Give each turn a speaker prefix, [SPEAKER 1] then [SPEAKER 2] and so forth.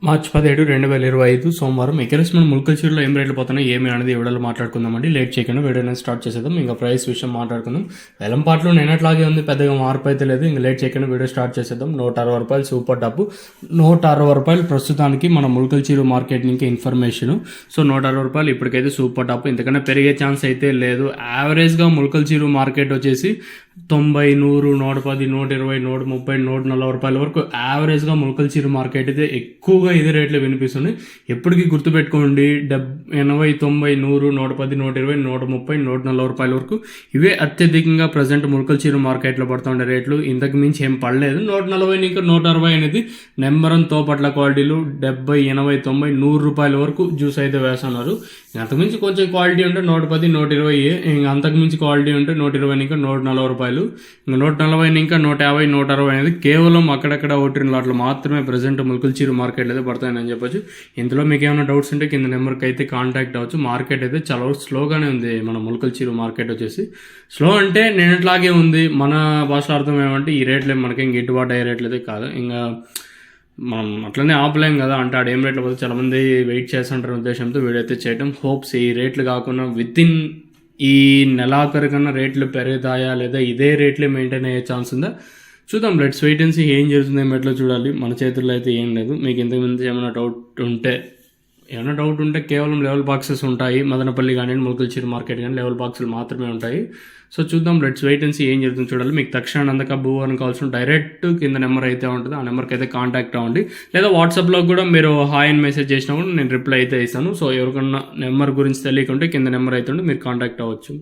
[SPEAKER 1] మార్చి 17, 2025 సోమవారం ఎకరెస్ మనం ముల్కల్చూరులో ఏం రేట్లు పోతున్నాయి ఏమి అనేది ఎవడలో మాట్లాడుకుందామండి. లేట్ చేయకుండా వీడియో స్టార్ట్ చేసేద్దాం. ఇంకా ప్రైస్ విషయం మాట్లాడుకుందాం. వెలంపాట్లో నేనట్లాగే ఉంది, పెద్దగా మార్పు అయితే లేదు. ఇంకా లేట్ చేయకుండా వీడియో స్టార్ట్ చేసేద్దాం. 160 రూపాయలు సూపర్ టప్, 160 రూపాయలు ప్రస్తుతానికి మన ముల్కల్చూరు మార్కెట్ నుంచి ఇన్ఫర్మేషన్. సో 160 రూపాయలు ఇప్పటికైతే సూపర్ టప్, ఇంతకన్నా పెరిగే ఛాన్స్ అయితే లేదు. యావరేజ్గా ముల్కల్చూరు మార్కెట్ వచ్చేసి 90, 100, 110, 120, 130, 140 రూపాయల వరకు యావరేజ్గా ముల్కల్చూరు మార్కెట్ అయితే ఎక్కువగా ఇదే రేట్లు వినిపిస్తుంది. ఎప్పటికీ గుర్తుపెట్టుకోండి, 80, 90, 100, 110, 120, 130, 140 రూపాయల వరకు ఇవే అత్యధికంగా ప్రజెంట్ ముల్కల్చూరు మార్కెట్లో పడుతుండే రేట్లు. ఇంతకు మించి ఏం పడలేదు. 140 ఇంకా 160 అనేది నెంబర్ వన్ తోపట్ల క్వాలిటీలు. 70, 80, 90, 100 రూపాయల వరకు జ్యూస్ అయితే వేస్తున్నారు. అంతకుమించి కొంచెం క్వాలిటీ ఉంటే 110, 120, ఇంకా అంతకుమించి క్వాలిటీ ఉంటే 120 ఇంకా 140 రూపాయలు. ఇంకా 140 ఇంకా 150, 160 అనేది కేవలం అక్కడక్కడ ఓటిన లాట్లు మాత్రమే ప్రజెంట్ ముల్కల్చూరు మార్కెట్లో అయితే పడతాయని చెప్పొచ్చు. ఇందులో మీకు ఏమైనా డౌట్స్ ఉంటే కింద నెంబర్కి అయితే కాంటాక్ట్ అవ్వచ్చు. మార్కెట్ అయితే చాలా స్లోగానే ఉంది. మన ముల్కల్చూరు మార్కెట్ వచ్చేసి స్లో అంటే నేనట్లాగే ఉంది. మన భాష అర్థం ఏమంటే ఈ రేట్లు మనకి గిట్టుబాటు అయ్యే రేట్లు అయితే కాదు. ఇంకా మనం అట్లనే ఆపలేం కదా, అంటే ఆడ ఏం రేట్లు పోతే చాలామంది వెయిట్ చేస్తుంటారు ఉద్దేశంతో వీడియో అయితే చేయడం. హోప్స్ ఈ రేట్లు కాకుండా వితిన్ ఈ నెలాఖరు కన్నా రేట్లు పెరుగుతాయా లేదా ఇదే రేట్లే మెయింటైన్ అయ్యే ఛాన్స్ ఉందా చూద్దాం. లెట్స్ వెయిట్ అండ్ సీ ఏం జరుగుతుంది ఎట్లా చూడాలి. మన చేతుల్లో అయితే ఏం లేదు. మీకు ఇంతకుముందు ఏమైనా డౌట్ ఉంటే కేవలం లెవెల్ బాక్సెస్ ఉంటాయి. మదనపల్లి కానీ ముల్కల్చూరు మార్కెట్ కానీ లెవెల్ బాక్సులు మాత్రమే ఉంటాయి. సో చూద్దాం, లెట్స్ వెయిట్ అండ్ సీ ఏం జరుగుతుంది చూడాలి. మీకు తక్షణ అందక భూవరం కావాల్సిన డైరెక్ట్ కింద నెంబర్ అయితే ఉంటుంది, ఆ నెంబర్కి అయితే కాంటాక్ట్ అవ్వండి. లేదా వాట్సాప్లో కూడా మీరు హాయ్ అని మెసేజ్ చేసినా కూడా నేను రిప్లై అయితే ఇస్తాను. సో ఎవరికన్నా నెంబర్ గురించి తెలియకుంటే కింద నెంబర్ అయితే ఉంటే మీరు కాంటాక్ట్ అవ్వచ్చు.